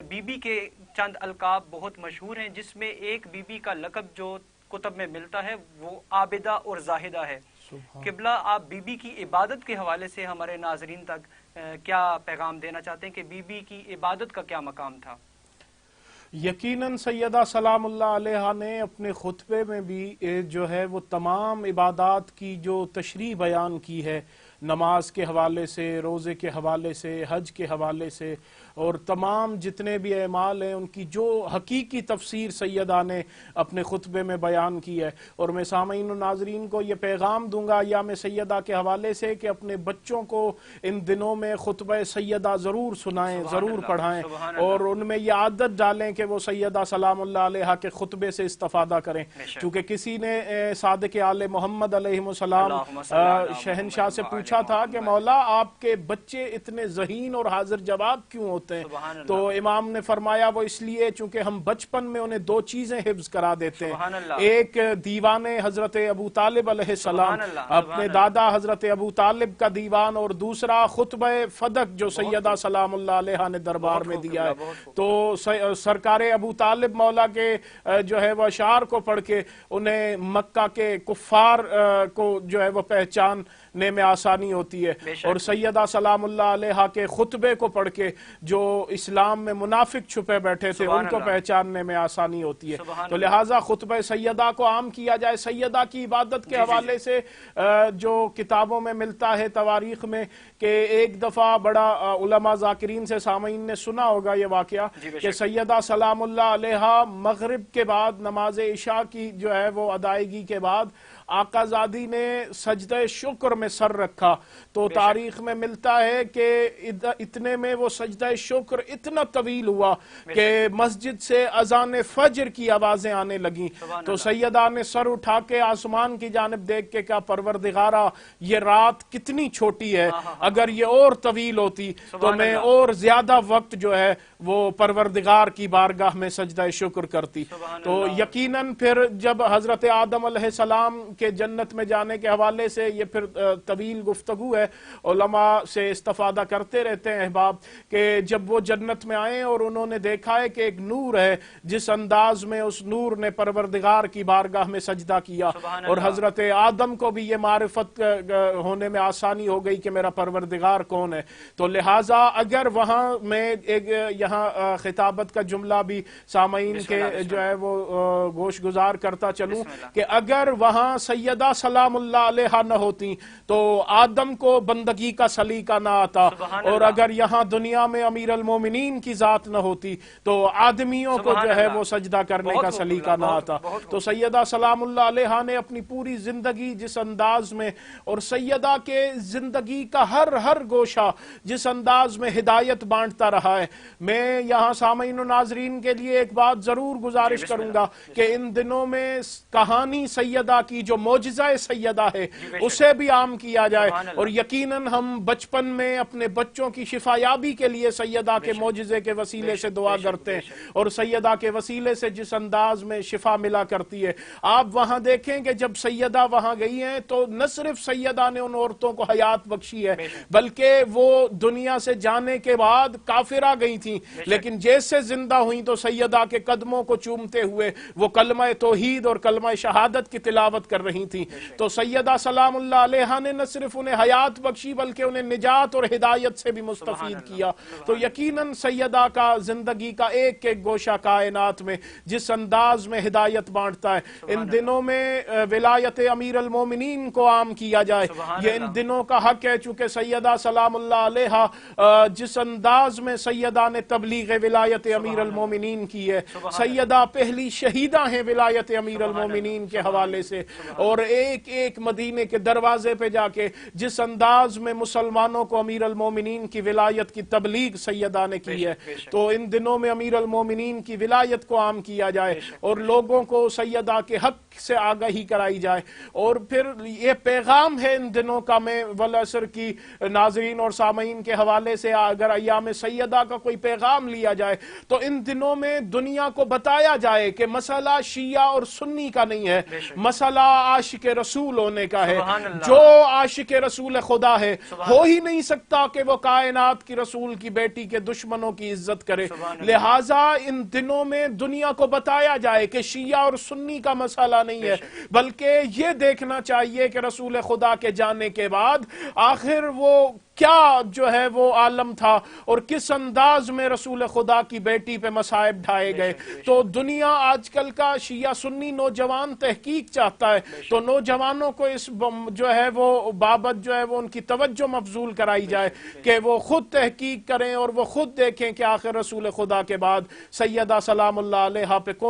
Be be کے چند القاب بہت مشہور ہیں، جس میں ایک بی بی کا لقب جو کتب میں ملتا ہے وہ عابدہ اور زاہدہ ہے۔ قبلہ، آپ بی بی کی عبادت کے حوالے سے ہمارے ناظرین تک کیا پیغام دینا چاہتے ہیں کہ بی بی کی عبادت کا کیا مقام تھا؟ یقیناً سیدہ سلام اللہ علیہ نے اپنے خطبے میں بھی جو ہے وہ تمام عبادات کی جو تشریح بیان کی ہے، نماز کے حوالے سے، روزے کے حوالے سے، حج کے حوالے سے، اور تمام جتنے بھی اعمال ہیں ان کی جو حقیقی تفسیر سیدہ نے اپنے خطبے میں بیان کی ہے۔ اور میں سامعین و ناظرین کو یہ پیغام دوں گا ایام سیدہ کے حوالے سے کہ اپنے بچوں کو ان دنوں میں خطبہ سیدہ ضرور سنائیں، ضرور پڑھائیں، اور ان میں یہ عادت ڈالیں کہ وہ سیدہ سلام اللہ علیہ کے خطبے سے استفادہ کریں۔ چونکہ کسی نے صادق آل محمد علیہ السلام شہنشاہ سے پوچھا تھا کہ مولا آپ کے بچے اتنے ذہین اور حاضر جواب کیوں ہوتے ہیں؟ تو امام نے فرمایا وہ اس لیے چونکہ ہم بچپن میں انہیں دو چیزیں حفظ کرا دیتے ہیں، ایک دیوان حضرت ابو طالب علیہ السلام، اپنے دادا حضرت ابو طالب کا دیوان، اور دوسرا خطبہ فدق جو سیدہ سلام اللہ علیہ نے دربار میں دیا ہے۔ تو سرکار ابو طالب مولا کے جو ہے وہ اشعار کو پڑھ کے انہیں مکہ کے کفار کو جو ہے وہ پہچاننے میں آسانی ہوتی ہے، اور سیدہ سلام اللہ علیہ کے خطبے کو پڑھ کے جو اسلام میں منافق چھپے بیٹھے تھے ان کو پہچاننے میں آسانی ہوتی ہے۔ تو لہٰذا خطبہ سیدہ کو عام کیا جائے۔ سیدہ کی عبادت کے حوالے سے جو کتابوں میں ملتا ہے، تواریخ میں، کہ ایک دفعہ بڑا علماء ذاکرین سے سامعین نے سنا ہوگا یہ واقعہ کہ سیدہ سلام اللہ علیہ مغرب کے بعد نماز عشاء کی جو ہے وہ ادائیگی کے بعد آقا زادی نے سجدہ شکر میں سر رکھا، تو تاریخ میں ملتا ہے کہ اتنے میں وہ سجدہ شکر اتنا طویل ہوا کہ مسجد سے اذان فجر کی آوازیں آنے لگیں۔ تو سیدہ نے سر اٹھا کے آسمان کی جانب دیکھ کے کہا پروردگارا یہ رات کتنی چھوٹی ہے، اگر یہ اور طویل ہوتی تو میں اور زیادہ وقت جو ہے وہ پروردگار کی بارگاہ میں سجدہ شکر کرتی۔ تو یقیناً پھر جب حضرت آدم علیہ السلام کے جنت میں جانے کے حوالے سے یہ پھر طویل گفتگو ہے، علماء سے استفادہ کرتے رہتے ہیں احباب، کہ جب وہ جنت میں آئے اور انہوں نے دیکھا ہے کہ ایک نور ہے، جس انداز میں اس نور نے پروردگار کی بارگاہ میں سجدہ کیا، اور حضرت آدم کو بھی یہ معرفت ہونے میں آسانی ہو گئی کہ میرا پروردگار کون ہے۔ تو لہٰذا اگر وہاں میں ایک یہاں خطابت کا جملہ بھی سامعین کے جو ہے وہ گوش گزار کرتا چلوں کہ اگر وہاں سیدہ سلام اللہ علیہ نہ ہوتی تو آدم کو بندگی کا سلیقہ نہ آتا، اور اگر یہاں دنیا میں امیر المومنین کی ذات نہ ہوتی تو آدمیوں کو جو ہے وہ سجدہ کرنے کا سلیقہ نہ آتا۔ تو سیدہ سلام اللہ علیہ نے اپنی پوری زندگی جس انداز میں، اور سیدہ کے زندگی کا ہر گوشہ جس انداز میں ہدایت بانٹتا رہا ہے۔ میں یہاں سامعین و ناظرین کے لیے ایک بات ضرور گزارش کروں گا کہ ان دنوں میں کہانی سیدہ کی جو معجزہ سیدہ ہے اسے بھی عام کیا جائے، اور یقیناً ہم بچپن میں اپنے بچوں کی شفایابی کے لیے سیدہ کے معجزے کے وسیلے سے دعا کرتے ہیں، اور سیدہ کے وسیلے سے جس انداز میں شفا ملا کرتی ہے۔ آپ وہاں دیکھیں کہ جب سیدہ وہاں گئی ہیں تو نہ صرف سیدہ نے ان عورتوں کو حیات بخشی ہے بلکہ وہ دنیا سے جانے کے بعد کافرہ گئی تھیں، لیکن جیسے زندہ ہوئیں تو سیدہ کے قدموں کو چومتے ہوئے وہ کلمہ توحید اور کلمہ شہادت کی تلاوت کر رہی تھیں۔ تو سیدہ سلام اللہ علیہ نے نہ صرف انہیں حیات بخشی بلکہ انہیں نجات اور ہدایت سے بھی مستفید کیا۔ تو یقیناً سیدہ کا زندگی کا ایک گوشہ کائنات میں جس انداز میں ہدایت بانٹتا ہے۔ ان دنوں میں ولایت امیر المومنین کو عام کیا جائے، یہ ان دنوں کا حق ہے، چونکہ سیدہ سلام اللہ علیہ جس انداز میں سیدہ نے تبلیغ ولایت امیر المومنین کی ہے، سیدہ پہلی شہیدہ ہیں ولایت امیر المومنین کے حوالے سے، اور ایک ایک مدینے کے دروازے پہ جا کے جس انداز میں مسلمانوں کو امیر المومنین کی ولایت کی تبلیغ سیدہ نے کی ہے۔ تو ان دنوں میں امیر المومنین کی ولایت کو عام کیا جائے اور لوگوں کو سیدہ کے حق سے آگاہی کرائی جائے۔ اور پھر یہ پیغام ہے ان دنوں کا، میں والعصر کی ناظرین اور سامعین کے حوالے سے اگر ایام سیدہ کا کوئی پیغام لیا جائے تو ان دنوں میں دنیا کو بتایا جائے کہ مسئلہ شیعہ اور سنی کا نہیں ہے، مسئلہ عاشق رسول ہونے کا ہے. سبحان اللہ. جو عاشق رسول خدا ہے ہو ہی نہیں سکتا کہ وہ کائنات کی رسول کی بیٹی کے دشمنوں کی عزت کرے. لہٰذا ان دنوں میں دنیا کو بتایا جائے کہ شیعہ اور سنی کا مسئلہ نہیں ہے، بلکہ یہ دیکھنا چاہیے کہ رسول خدا کے جانے کے بعد آخر وہ کیا جو ہے وہ عالم تھا اور کس انداز میں رسول خدا کی بیٹی پہ مصائب ڈھائے گئے. تو دنیا آج کل کا شیعہ سنی نوجوان تحقیق چاہتا ہے، تو نوجوانوں کو اس جو ہے وہ بابت جو ہے وہ ان کی توجہ مبذول کرائی جائے کہ وہ خود تحقیق کریں اور وہ خود دیکھیں کہ آخر رسول خدا کے بعد سیدہ سلام اللہ علیہا پہ کون